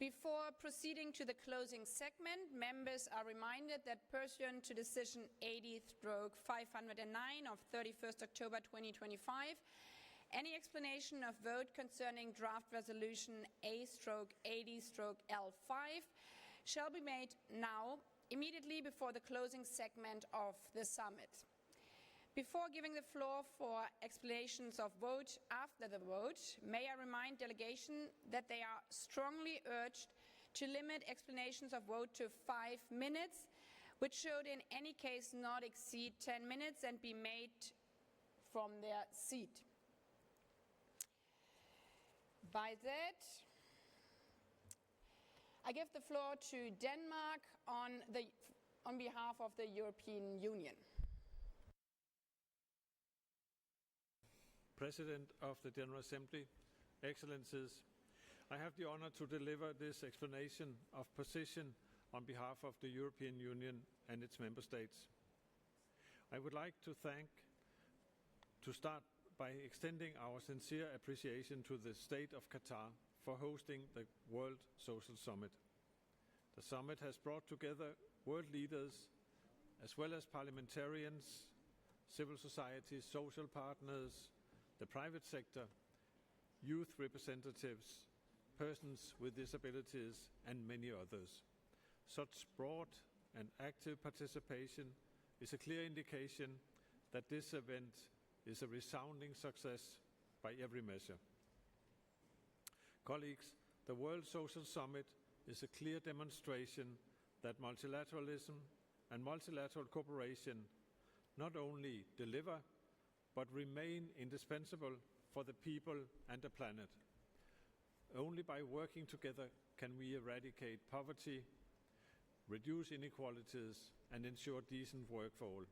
Before proceeding to the closing segment, members are reminded that pursuant to Decision 80/509 of 31st October 2025, any explanation of vote concerning draft resolution A/80/L5 shall be made now, immediately before the closing segment of the summit. Before giving the floor for explanations of vote after the vote, may I remind delegation that they are strongly urged to limit explanations of vote to 5 minutes, which should in any case not exceed 10 minutes and be made from their seat. By that, I give the floor to Denmark on behalf of the European Union. President of the General Assembly, Excellencies, I have the honor to deliver this explanation of position on behalf of the European Union and its member states. I would like to start by extending our sincere appreciation to the State of Qatar for hosting the World Social Summit. The summit has brought together world leaders as well as parliamentarians, civil society, social partners, the private sector, youth representatives, persons with disabilities, and many others. Such broad and active participation is a clear indication that this event is a resounding success by every measure. Colleagues, the World Social Summit is a clear demonstration that multilateralism and multilateral cooperation not only deliver but remain indispensable for the people and the planet. Only by working together can we eradicate poverty, reduce inequalities, and ensure decent work for all.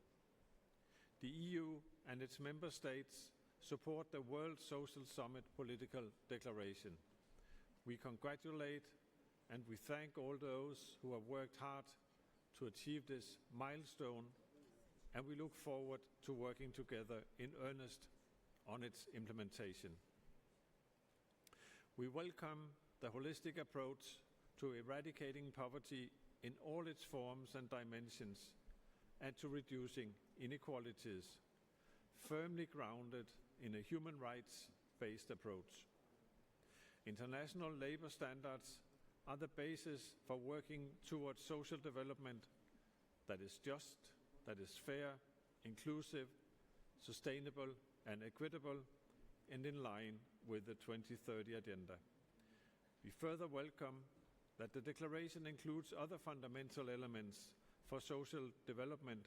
The EU and its member states support the World Social Summit political declaration. We congratulate and we thank all those who have worked hard to achieve this milestone, and we look forward to working together in earnest on its implementation. We welcome the holistic approach to eradicating poverty in all its forms and dimensions and to reducing inequalities, firmly grounded in a human rights-based approach. International labour standards are the basis for working towards social development that is just, that is fair, inclusive, sustainable and equitable, and in line with the 2030 Agenda. We further welcome that the declaration includes other fundamental elements for social development,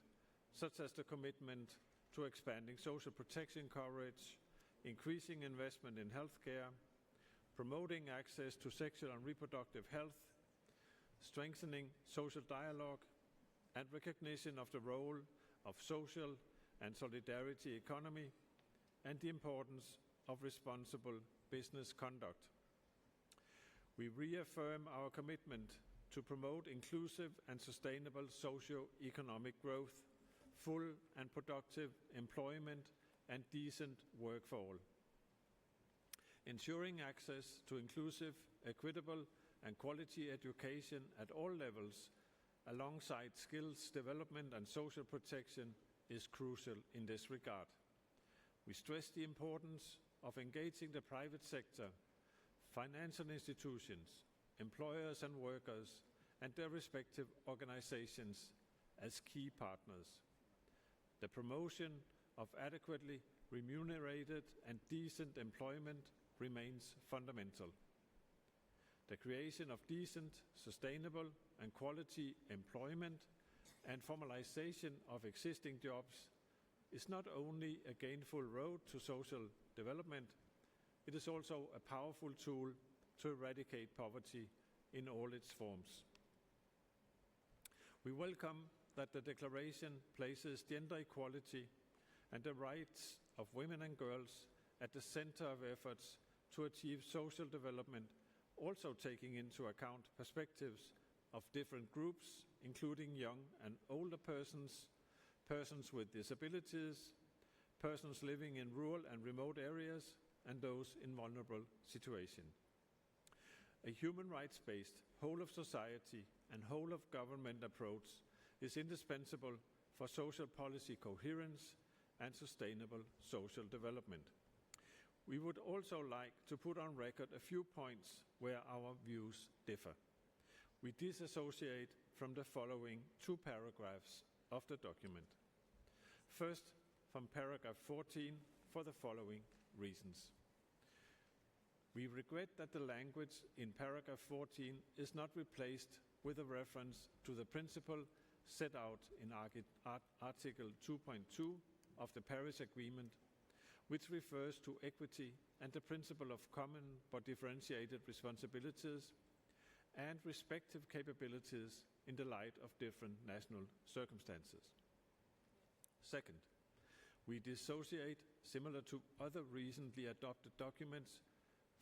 such as the commitment to expanding social protection coverage, increasing investment in healthcare, promoting access to sexual and reproductive health, strengthening social dialogue, and recognition of the role of social and solidarity economy and the importance of responsible business conduct. We reaffirm our commitment to promote inclusive and sustainable socio-economic growth, full and productive employment, and decent work for all. Ensuring access to inclusive, equitable, and quality education at all levels alongside skills development and social protection is crucial in this regard. We stress the importance of engaging the private sector, financial institutions, employers and workers, and their respective organizations as key partners. The promotion of adequately remunerated and decent employment remains fundamental. The creation of decent, sustainable and quality employment and formalization of existing jobs is not only a gainful road to social development, it is also a powerful tool to eradicate poverty in all its forms. We welcome that the declaration places gender equality and the rights of women and girls at the center of efforts to achieve social development, also taking into account perspectives of different groups, including young and older persons, persons with disabilities, persons living in rural and remote areas, and those in vulnerable situations. A human rights-based whole of society and whole of government approach is indispensable for social policy coherence and sustainable social development. We would also like to put on record a few points where our views differ. We disassociate from the following two paragraphs of the document. First, from paragraph 14 for the following reasons. We regret that the language in paragraph 14 is not replaced with a reference to the principle set out in Article 2.2 of the Paris Agreement, which refers to equity and the principle of common but differentiated responsibilities and respective capabilities in the light of different national circumstances. Second, we dissociate, similar to other recently adopted documents,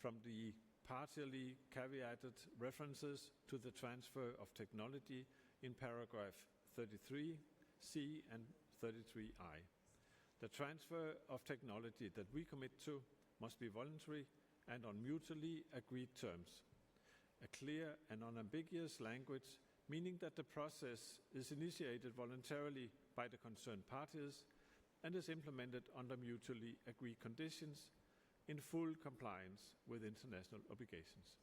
from the partially caveated references to the transfer of technology in paragraph 33C and 33I. The transfer of technology that we commit to must be voluntary and on mutually agreed terms. A clear and unambiguous language, meaning that the process is initiated voluntarily by the concerned parties and is implemented under mutually agreed conditions in full compliance with international obligations.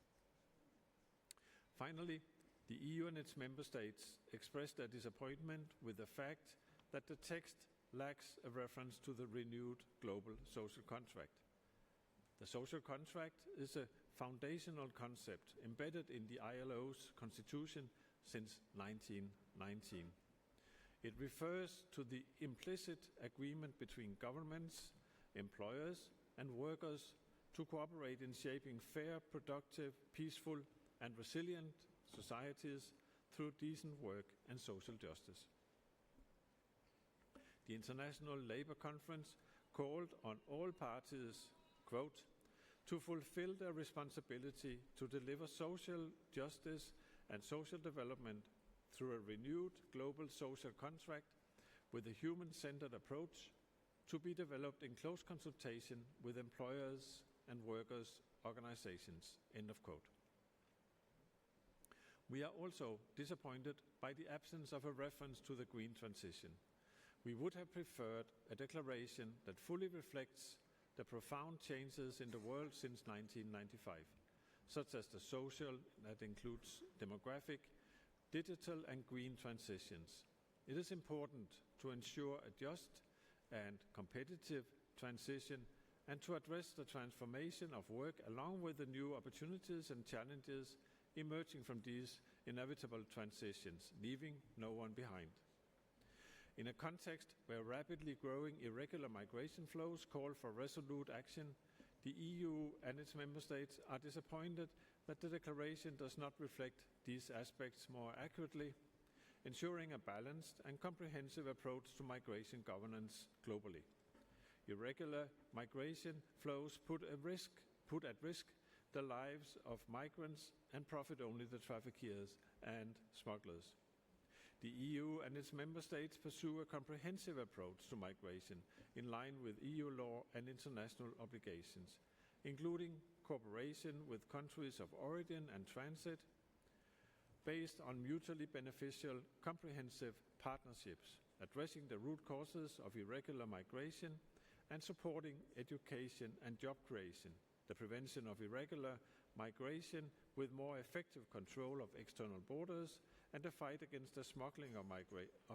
Finally, the EU and its member states expressed their disappointment with the fact that the text lacks a reference to the renewed global social contract. The social contract is a foundational concept embedded in the ILO's constitution since 1919. It refers to the implicit agreement between governments, employers, and workers to cooperate in shaping fair, productive, peaceful, and resilient societies through decent work and social justice. The International Labour Conference called on all parties, quote, to fulfill their responsibility to deliver social justice and social development through a renewed global social contract with a human-centered approach to be developed in close consultation with employers and workers' organizations, end of quote. We are also disappointed by the absence of a reference to the green transition. We would have preferred a declaration that fully reflects the profound changes in the world since 1995, such as the social, that includes demographic, digital and green transitions. It is important to ensure a just and competitive transition and to address the transformation of work along with the new opportunities and challenges emerging from these inevitable transitions, leaving no one behind. In a context where rapidly growing irregular migration flows call for resolute action, the EU and its member states are disappointed that the declaration does not reflect these aspects more accurately, ensuring a balanced and comprehensive approach to migration governance globally. Irregular migration flows put at risk the lives of migrants and profit only the traffickers and smugglers. The EU and its member states pursue a comprehensive approach to migration in line with EU law and international obligations, including cooperation with countries of origin and transit, based on mutually beneficial, comprehensive partnerships, addressing the root causes of irregular migration and supporting education and job creation, the prevention of irregular migration with more effective control of external borders, and the fight against the smuggling of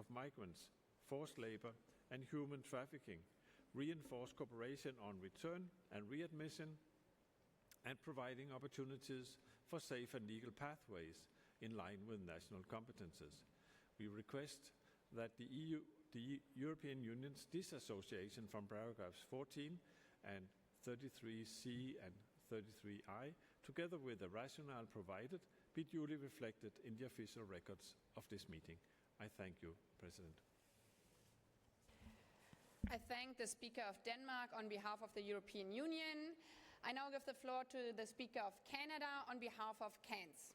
migrants, forced labor, and human trafficking, reinforce cooperation on return and readmission, and providing opportunities for safe and legal pathways in line with national competences. We request that the European Union's disassociation from paragraphs 14 and 33C and 33I, together with the rationale provided, be duly reflected in the official records of this meeting. I thank you, President. I thank the Speaker of Denmark on behalf of the European Union. I now give the floor to the Speaker of Canada on behalf of CANS.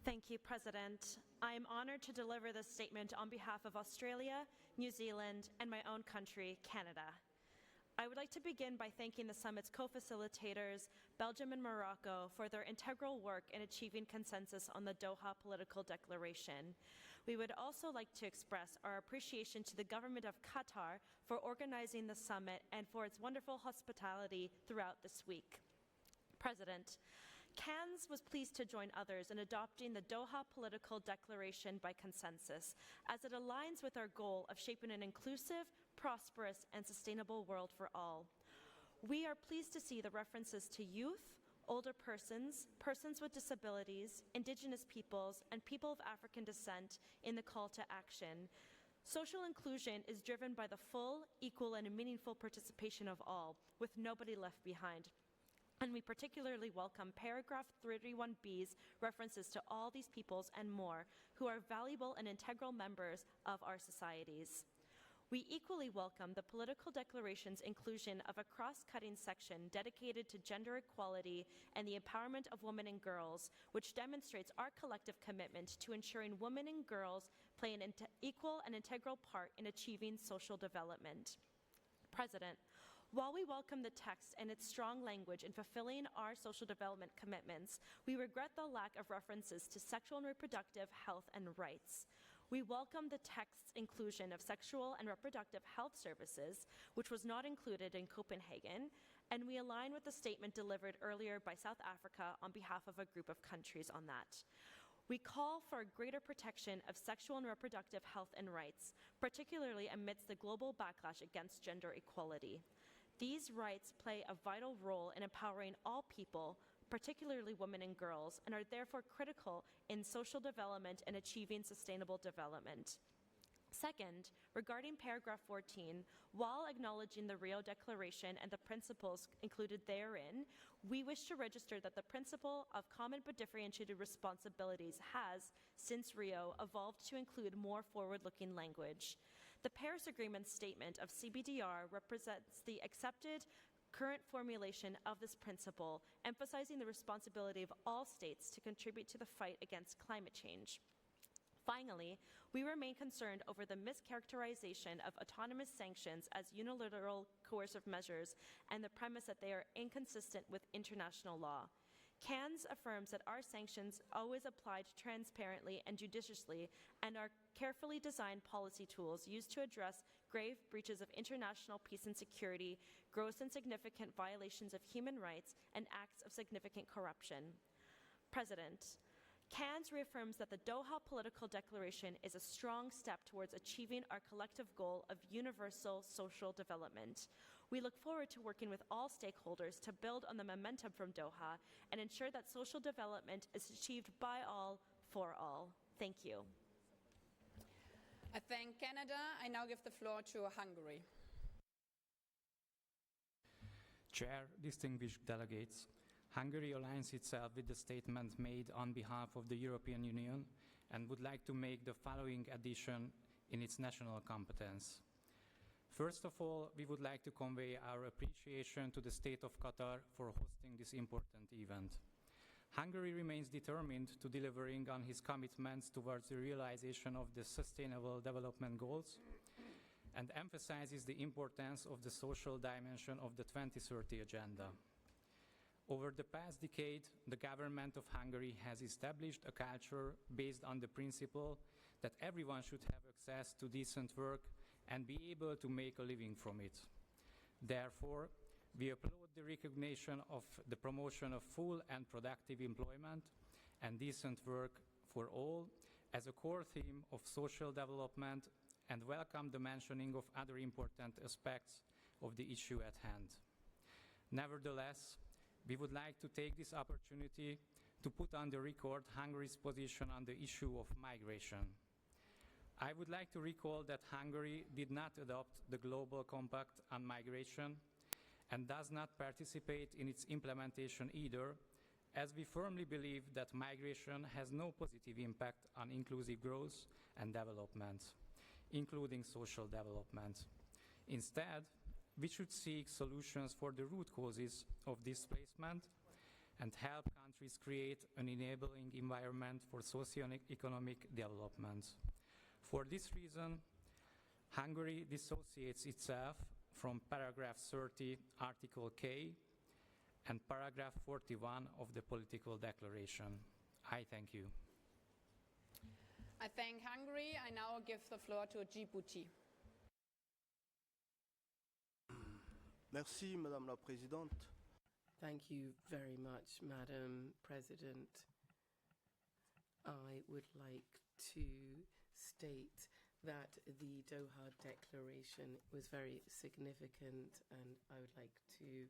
Thank you, President. I am honored to deliver this statement on behalf of Australia, New Zealand, and my own country, Canada. I would like to begin by thanking the summit's co-facilitators, Belgium and Morocco, for their integral work in achieving consensus on the Doha Political Declaration. We would also like to express our appreciation to the government of Qatar for organizing the summit and for its wonderful hospitality throughout this week. President, Cannes was pleased to join others in adopting the Doha Political Declaration by consensus, as it aligns with our goal of shaping an inclusive, prosperous, and sustainable world for all. We are pleased to see the references to youth, older persons, persons with disabilities, Indigenous peoples, and people of African descent in the call to action. Social inclusion is driven by the full, equal, and meaningful participation of all, with nobody left behind. And we particularly welcome paragraph 31B's references to all these peoples and more, who are valuable and integral members of our societies. We equally welcome the political declaration's inclusion of a cross-cutting section dedicated to gender equality and the empowerment of women and girls, which demonstrates our collective commitment to ensuring women and girls play an equal and integral part in achieving social development. President, while we welcome the text and its strong language in fulfilling our social development commitments, we regret the lack of references to sexual and reproductive health and rights. We welcome the text's inclusion of sexual and reproductive health services, which was not included in Copenhagen, and we align with the statement delivered earlier by South Africa on behalf of a group of countries on that. We call for greater protection of sexual and reproductive health and rights, particularly amidst the global backlash against gender equality. These rights play a vital role in empowering all people, particularly women and girls, and are therefore critical in social development and achieving sustainable development. Second, regarding paragraph 14, while acknowledging the Rio Declaration and the principles included therein, we wish to register that the principle of common but differentiated responsibilities has, since Rio, evolved to include more forward-looking language. The Paris Agreement statement of CBDR represents the accepted current formulation of this principle, emphasizing the responsibility of all states to contribute to the fight against climate change. Finally, we remain concerned over the mischaracterization of autonomous sanctions as unilateral coercive measures and the premise that they are inconsistent with international law. Cannes affirms that our sanctions always applied transparently and judiciously and are carefully designed policy tools used to address grave breaches of international peace and security, gross and significant violations of human rights, and acts of significant corruption. President, Cannes reaffirms that the Doha Political Declaration is a strong step towards achieving our collective goal of universal social development. We look forward to working with all stakeholders to build on the momentum from Doha and ensure that social development is achieved by all, for all. Thank you. I thank Canada. I now give the floor to Hungary. Chair, distinguished delegates, Hungary aligns itself with the statement made on behalf of the European Union and would like to make the following addition in its national competence. First of all, we would like to convey our appreciation to the State of Qatar for hosting this important event. Hungary remains determined to delivering on his commitments towards the realization of the Sustainable Development Goals and emphasizes the importance of the social dimension of the 2030 Agenda. Over the past decade, the government of Hungary has established a culture based on the principle that everyone should have access to decent work and be able to make a living from it. Therefore, we applaud the recognition of the promotion of full and productive employment and decent work for all as a core theme of social development and welcome the mentioning of other important aspects of the issue at hand. Nevertheless, we would like to take this opportunity to put on the record Hungary's position on the issue of migration. I would like to recall that Hungary did not adopt the Global Compact on Migration and does not participate in its implementation either, as we firmly believe that migration has no positive impact on inclusive growth and development, including social development. Instead, we should seek solutions for the root causes of displacement and help countries create an enabling environment for socio-economic development. For this reason, Hungary dissociates itself from paragraph 30, Article K, and paragraph 41 of the political declaration. I thank you. I thank Hungary. I now give the floor to Djibouti. Merci, Madame la Présidente. Thank you very much, Madam President. I would like to state that the Doha Declaration was very significant, and I would like to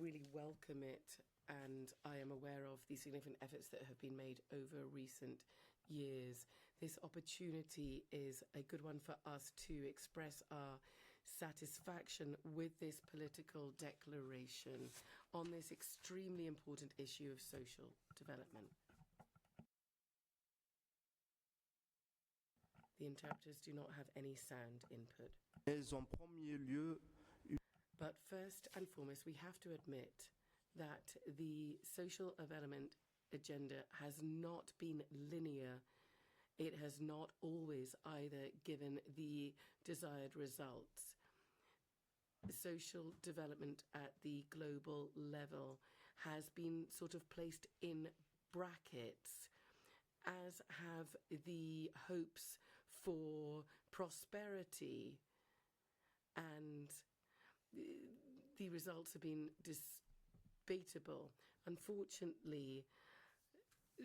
really welcome it. And I am aware of the significant efforts that have been made over recent years. This opportunity is a good one for us to express our satisfaction with this political declaration on this extremely important issue of social development. The interpreters do not have any sound input. Mais en premier lieu, But first and foremost, we have to admit that the social development agenda has not been linear. It has not always either given the desired results. Social development at the global level has been sort of placed in brackets, as have the hopes for prosperity, and the results have been debatable. Unfortunately,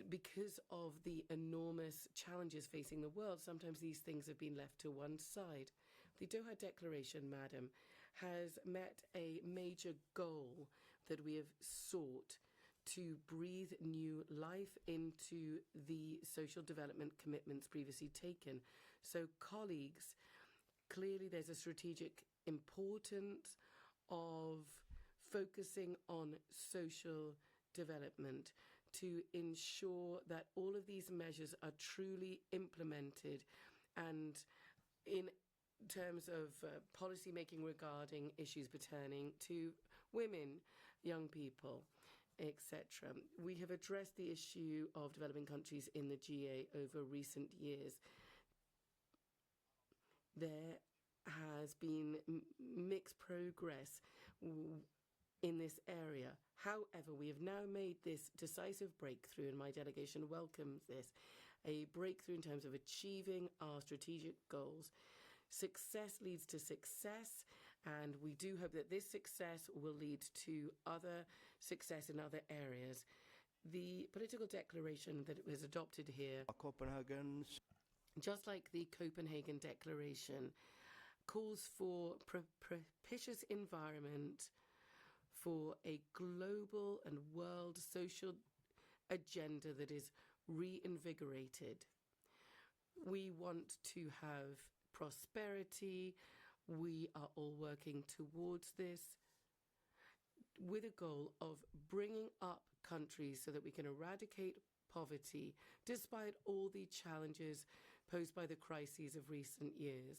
because of the enormous challenges facing the world, sometimes these things have been left to one side. The Doha Declaration, Madam, has met a major goal that we have sought to breathe new life into the social development commitments previously taken. So, colleagues, clearly there's a strategic importance of focusing on social development to ensure that all of these measures are truly implemented, and in terms of policy making regarding issues pertaining to women, young people, etc. We have addressed the issue of developing countries in the GA over recent years. There has been mixed progress in this area. However, we have now made this decisive breakthrough, and my delegation welcomes this, a breakthrough in terms of achieving our strategic goals. Success leads to success, and we do hope that this success will lead to other success in other areas. The political declaration that was adopted here, Copenhagen, just like the Copenhagen Declaration, calls for propitious environment for a global and world social agenda that is reinvigorated. We want to have prosperity. We are all working towards this with a goal of bringing up countries so that we can eradicate poverty despite all the challenges posed by the crises of recent years.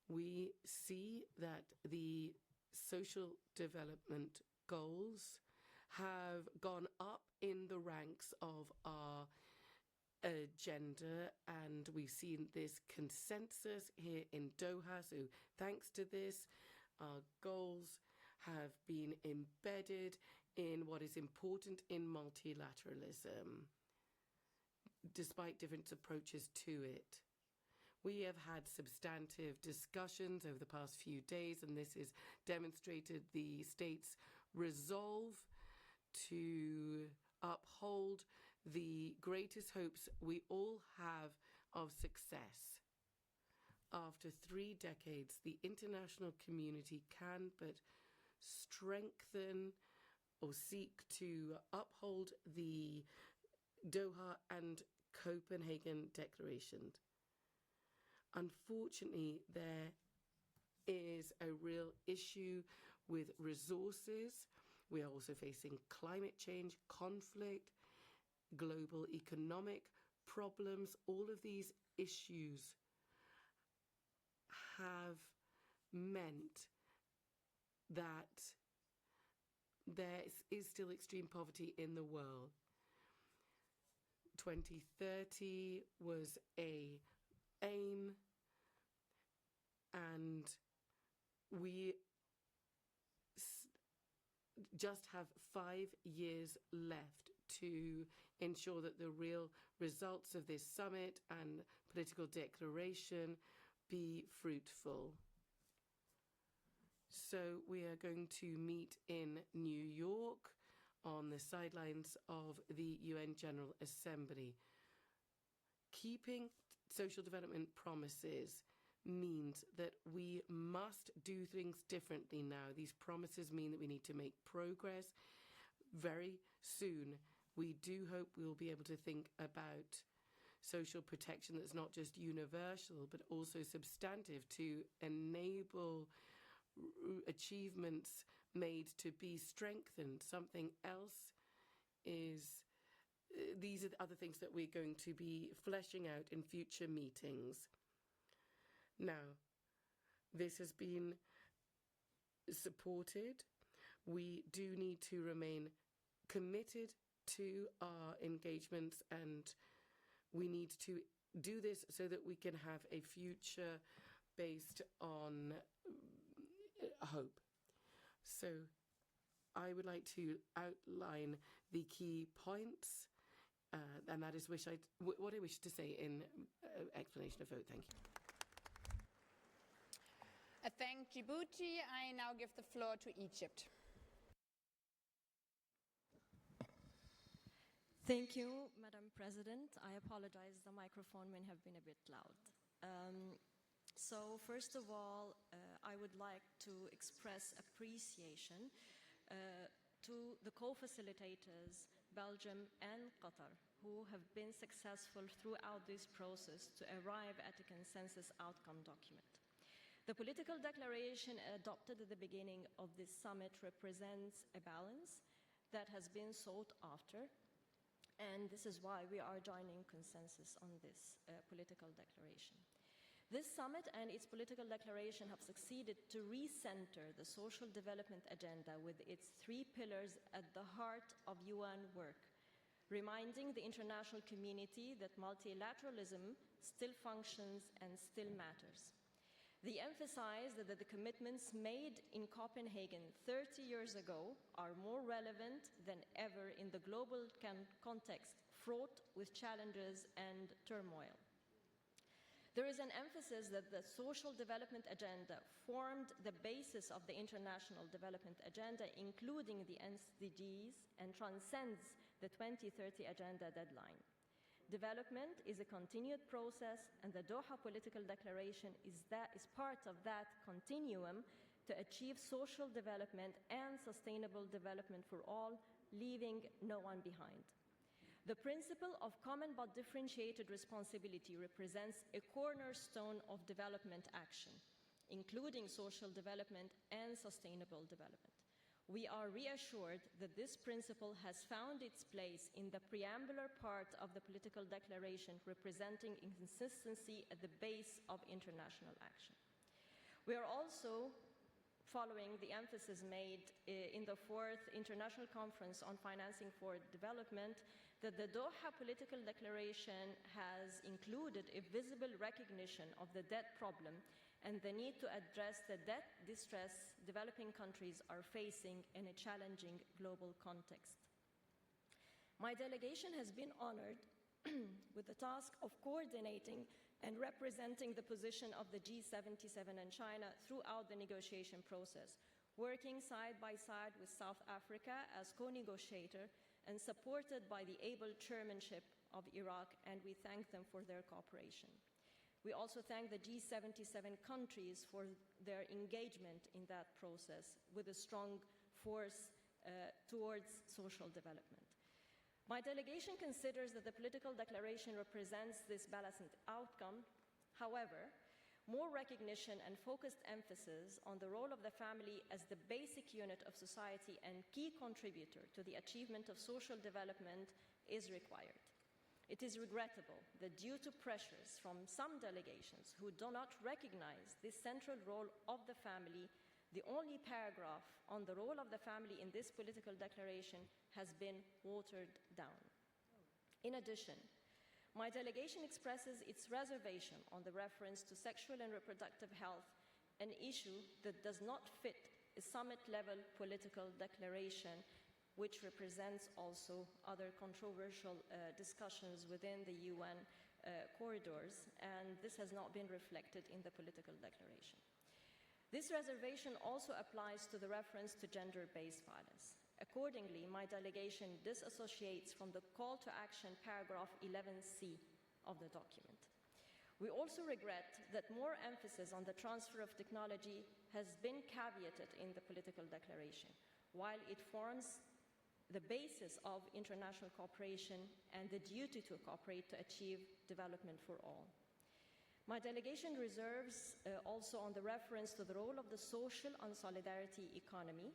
We see that the social development goals have gone up in the ranks of our agenda, and we've seen this consensus here in Doha. So thanks to this, our goals have been embedded in what is important in multilateralism, despite different approaches to it. We have had substantive discussions over the past few days, and this has demonstrated the state's resolve to uphold the greatest hopes we all have of success. After 3 decades, the international community can but strengthen or seek to uphold the Doha and Copenhagen declarations. Unfortunately, there is a real issue with resources. We are also facing climate change, conflict, global economic problems. All of these issues have meant that there is still extreme poverty in the world. 2030 was a aim, and we just have 5 years left to ensure that the real results of this summit and political declaration be fruitful. So we are going to meet in New York on the sidelines of the UN General Assembly. Keeping social development promises means that we must do things differently now. These promises mean that we need to make progress very soon. We do hope we will be able to think about social protection that's not just universal, but also substantive to enable achievements made to be strengthened. Something else is, these are the other things that we're going to be fleshing out in future meetings. Now, this has been supported. We do need to remain committed to our engagements, and we need to do this so that we can have a future based on hope. So I would like to outline the key points, and that is what I wish to say in explanation of vote. Thank you. I thank Djibouti. I now give the floor to Egypt. Thank you, Madam President. I apologize, the microphone may have been a bit loud. So first of all, I would like to express appreciation to the co-facilitators, Belgium and Qatar, who have been successful throughout this process to arrive at a consensus outcome document. The political declaration adopted at the beginning of this summit represents a balance that has been sought after, and this is why we are joining consensus on this political declaration. This summit and its political declaration have succeeded to recenter the social development agenda with its 3 pillars at the heart of UN work, reminding the international community that multilateralism still functions and still matters. They emphasize that the commitments made in Copenhagen 30 years ago are more relevant than ever in the global context fraught with challenges and turmoil. There is an emphasis that the social development agenda formed the basis of the international development agenda, including the SDGs, and transcends the 2030 agenda deadline. Development is a continued process, and the Doha Political Declaration is part of that continuum to achieve social development and sustainable development for all, leaving no one behind. The principle of common but differentiated responsibility represents a cornerstone of development action, including social development and sustainable development. We are reassured that this principle has found its place in the preambular part of the political declaration, representing inconsistency at the base of international action. We are also following the emphasis made in the 4th International Conference on Financing for Development that the Doha Political Declaration has included a visible recognition of the debt problem and the need to address the debt distress developing countries are facing in a challenging global context. My delegation has been honored with the task of coordinating and representing the position of the G77 and China throughout the negotiation process, working side by side with South Africa as co-negotiator and supported by the able chairmanship of Iraq, and we thank them for their cooperation. We also thank the G77 countries for their engagement in that process with a strong force towards social development. My delegation considers that the political declaration represents this balanced outcome. However, more recognition and focused emphasis on the role of the family as the basic unit of society and key contributor to the achievement of social development is required. It is regrettable that due to pressures from some delegations who do not recognize this central role of the family, the only paragraph on the role of the family in this political declaration has been watered down. In addition, my delegation expresses its reservation on the reference to sexual and reproductive health an issue that does not fit a summit-level political declaration, which represents also other controversial discussions within the UN corridors, and this has not been reflected in the political declaration. This reservation also applies to the reference to gender-based violence. Accordingly, my delegation disassociates from the call to action paragraph 11C of the document. We also regret that more emphasis on the transfer of technology has been caveated in the political declaration, while it forms the basis of international cooperation and the duty to cooperate to achieve development for all. My delegation reserves also on the reference to the role of the social and solidarity economy.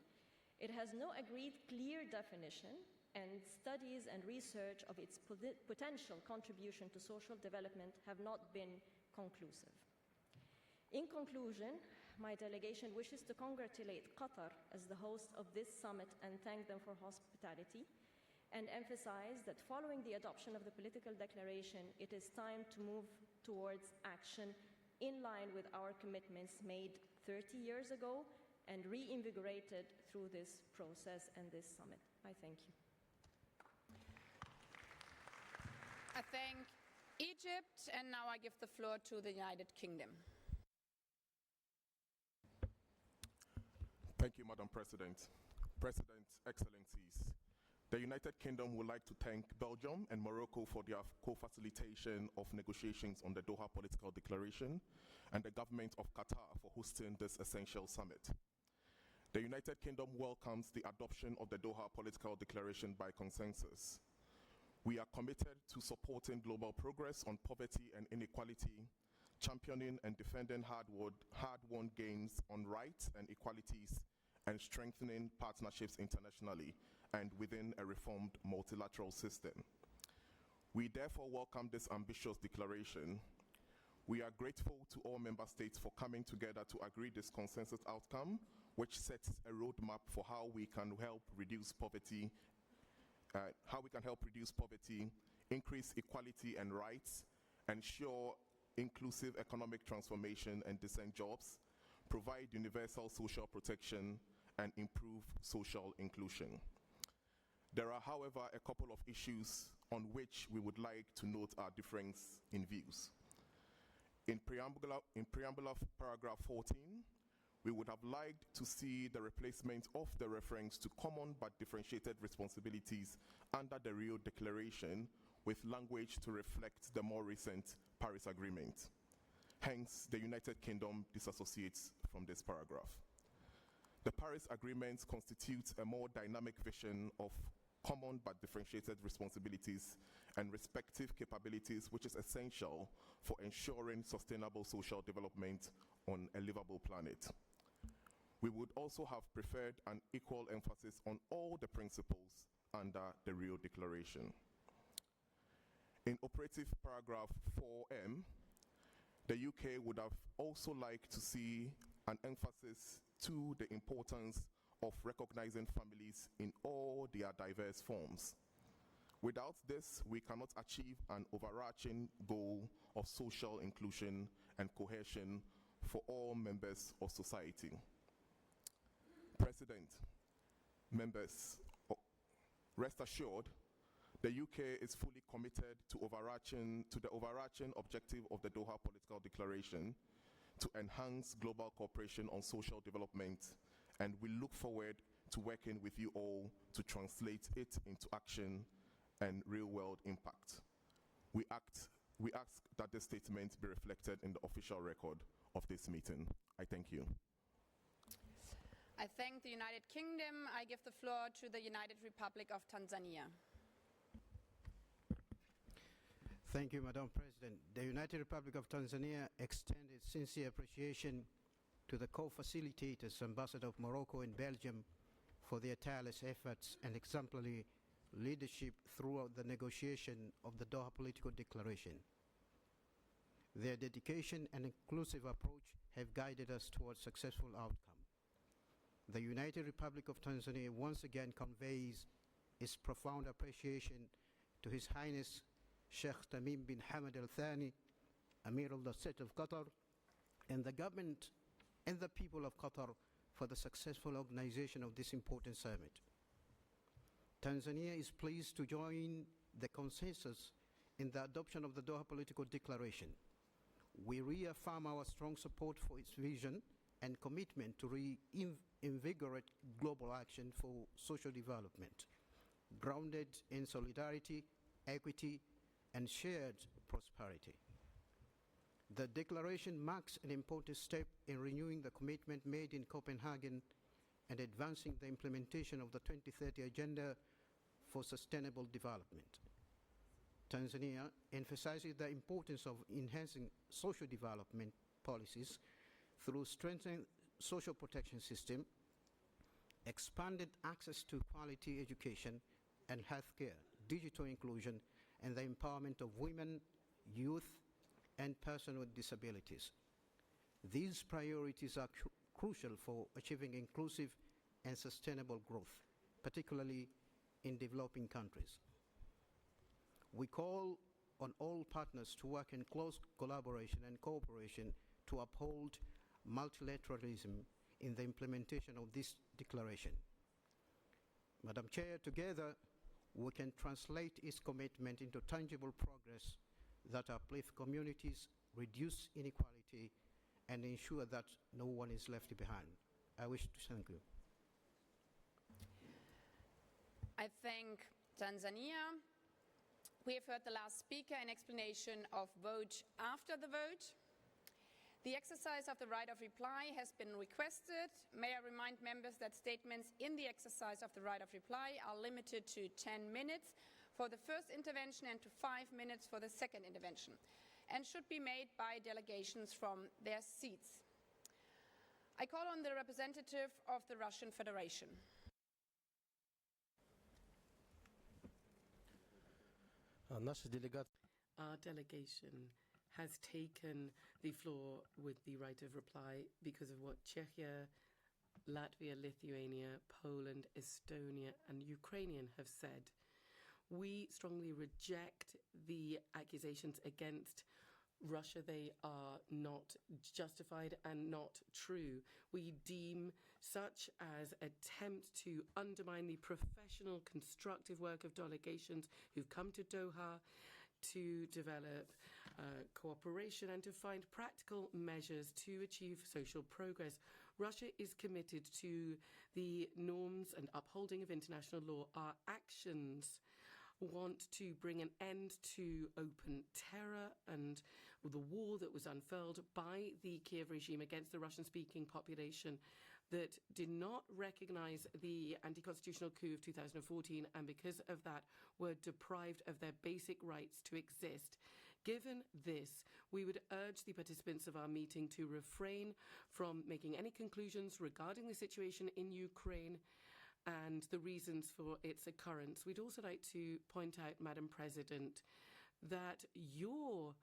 It has no agreed clear definition, and studies and research of its potential contribution to social development have not been conclusive. In conclusion, my delegation wishes to congratulate Qatar as the host of this summit and thank them for hospitality, and emphasize that following the adoption of the political declaration, it is time to move towards action in line with our commitments made 30 years ago and reinvigorated through this process and this summit. I thank you. I thank Egypt, and now I give the floor to the United Kingdom. Thank you, Madam President. President, Excellencies, the United Kingdom would like to thank Belgium and Morocco for their co-facilitation of negotiations on the Doha Political Declaration, and the government of Qatar for hosting this essential summit. The United Kingdom welcomes the adoption of the Doha Political Declaration by consensus. We are committed to supporting global progress on poverty and inequality, championing and defending hard-won gains on rights and equalities, and strengthening partnerships internationally and within a reformed multilateral system. We therefore welcome this ambitious declaration. We are grateful to all member states for coming together to agree this consensus outcome, which sets a roadmap for how we can help reduce poverty, increase equality and rights, ensure inclusive economic transformation and decent jobs, provide universal social protection, and improve social inclusion. There are, however, a couple of issues on which we would like to note our difference in views. In preamble of paragraph 14, we would have liked to see the replacement of the reference to common but differentiated responsibilities under the Rio Declaration with language to reflect the more recent Paris Agreement. Hence, the United Kingdom disassociates from this paragraph. The Paris Agreement constitutes a more dynamic vision of common but differentiated responsibilities and respective capabilities, which is essential for ensuring sustainable social development on a livable planet. We would also have preferred an equal emphasis on all the principles under the Rio Declaration. In operative paragraph 4M, the UK would have also liked to see an emphasis to the importance of recognizing families in all their diverse forms. Without this, we cannot achieve an overarching goal of social inclusion and cohesion for all members of society. President, members, rest assured, the UK is fully committed to the overarching objective of the Doha Political Declaration to enhance global cooperation on social development, and we look forward to working with you all to translate it into action and real-world impact. We ask that this statement be reflected in the official record of this meeting. I thank you. I thank the United Kingdom. I give the floor to the United Republic of Tanzania. Thank you, Madam President. The United Republic of Tanzania extends its sincere appreciation to the co-facilitators, Ambassador of Morocco and Belgium, for their tireless efforts and exemplary leadership throughout the negotiation of the Doha Political Declaration. Their dedication and inclusive approach have guided us towards successful outcome. The United Republic of Tanzania once again conveys its profound appreciation to His Highness Sheikh Tamim bin Hamad Al Thani, Amir al State of Qatar, and the government and the people of Qatar for the successful organization of this important summit. Tanzania is pleased to join the consensus in the adoption of the Doha Political Declaration. We reaffirm our strong support for its vision and commitment to reinvigorate global action for social development, grounded in solidarity, equity, and shared prosperity. The declaration marks an important step in renewing the commitment made in Copenhagen and advancing the implementation of the 2030 Agenda for Sustainable Development. Tanzania emphasizes the importance of enhancing social development policies through strengthening social protection system, expanded access to quality education and healthcare, digital inclusion, and the empowerment of women, youth, and persons with disabilities. These priorities are crucial for achieving inclusive and sustainable growth, particularly in developing countries. We call on all partners to work in close collaboration and cooperation to uphold multilateralism in the implementation of this declaration. Madam Chair, together we can translate its commitment into tangible progress that uplift communities, reduce inequality, and ensure that no one is left behind. I wish to thank you. I thank Tanzania. We have heard the last speaker in explanation of vote after the vote. The exercise of the right of reply has been requested. May I remind members that statements in the exercise of the right of reply are limited to 10 minutes for the first intervention and to 5 minutes for the second intervention, and should be made by delegations from their seats. I call on the representative of the Russian Federation. Our delegation has taken the floor with the right of reply because of what Czechia, Latvia, Lithuania, Poland, Estonia, and Ukraine have said. We strongly reject the accusations against Russia. They are not justified and not true. We deem such as attempt to undermine the professional, constructive work of delegations who've come to Doha to develop cooperation and to find practical measures to achieve social progress. Russia is committed to the norms and upholding of international law. Our actions want to bring an end to open terror and the war that was unfurled by the Kiev regime against the Russian-speaking population that did not recognize the anti-constitutional coup of 2014, and because of that were deprived of their basic rights to exist. Given this, we would urge the participants of our meeting to refrain from making any conclusions regarding the situation in Ukraine and the reasons for its occurrence. We'd also like to point out, Madam President, that your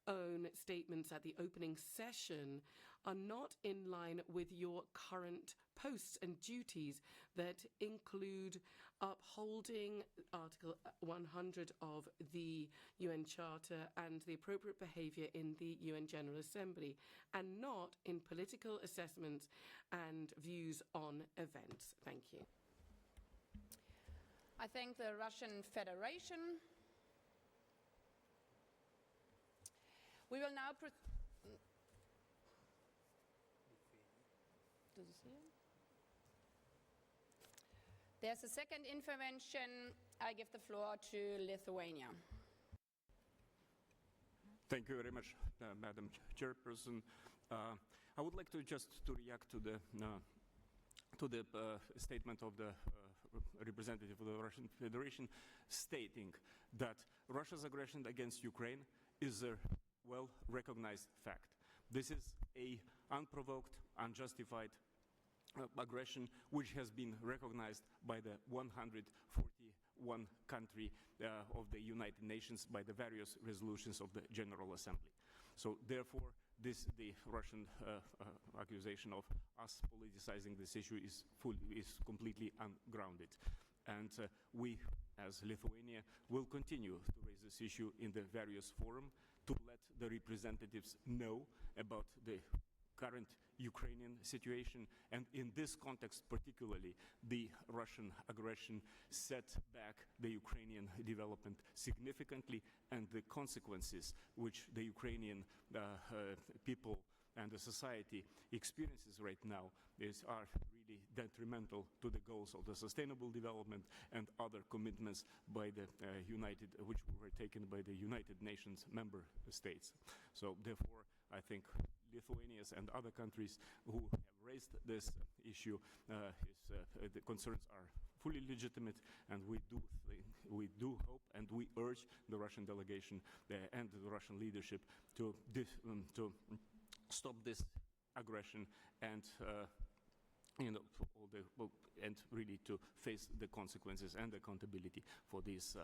own statements at the opening session are not in line with your current posts and duties that include upholding Article 100 of the UN Charter and the appropriate behaviour in the UN General Assembly, and not in political assessments and views on events. Thank you. I thank the Russian Federation. We will now There's a second intervention. I give the floor to Lithuania. Thank you very much, Madam Chairperson. I would like to react to the statement of the representative of the Russian Federation, stating that Russia's aggression against Ukraine is a well-recognized fact. This is an unprovoked, unjustified aggression which has been recognized by the 141 country of the United Nations by the various resolutions of the General Assembly. So therefore, the Russian accusation of us politicizing this issue is completely ungrounded. And we, as Lithuania, will continue to raise this issue in the various forums to let the representatives know about the current Ukrainian situation, and in this context particularly, the Russian aggression set back the Ukrainian development significantly, and the consequences which the Ukrainian people and the society experiences right now are really detrimental to the goals of the sustainable development and other commitments by the which were taken by the United Nations member states. So therefore, I think Lithuania and other countries who have raised this issue, the concerns are fully legitimate, and we do hope and we urge the Russian delegation and the Russian leadership to stop this aggression and and really to face the consequences and accountability for this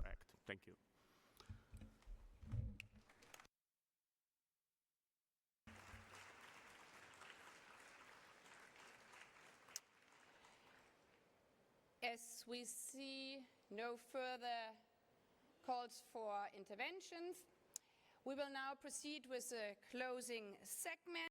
act. Thank you. As we see no further calls for interventions, we will now proceed with the closing segment.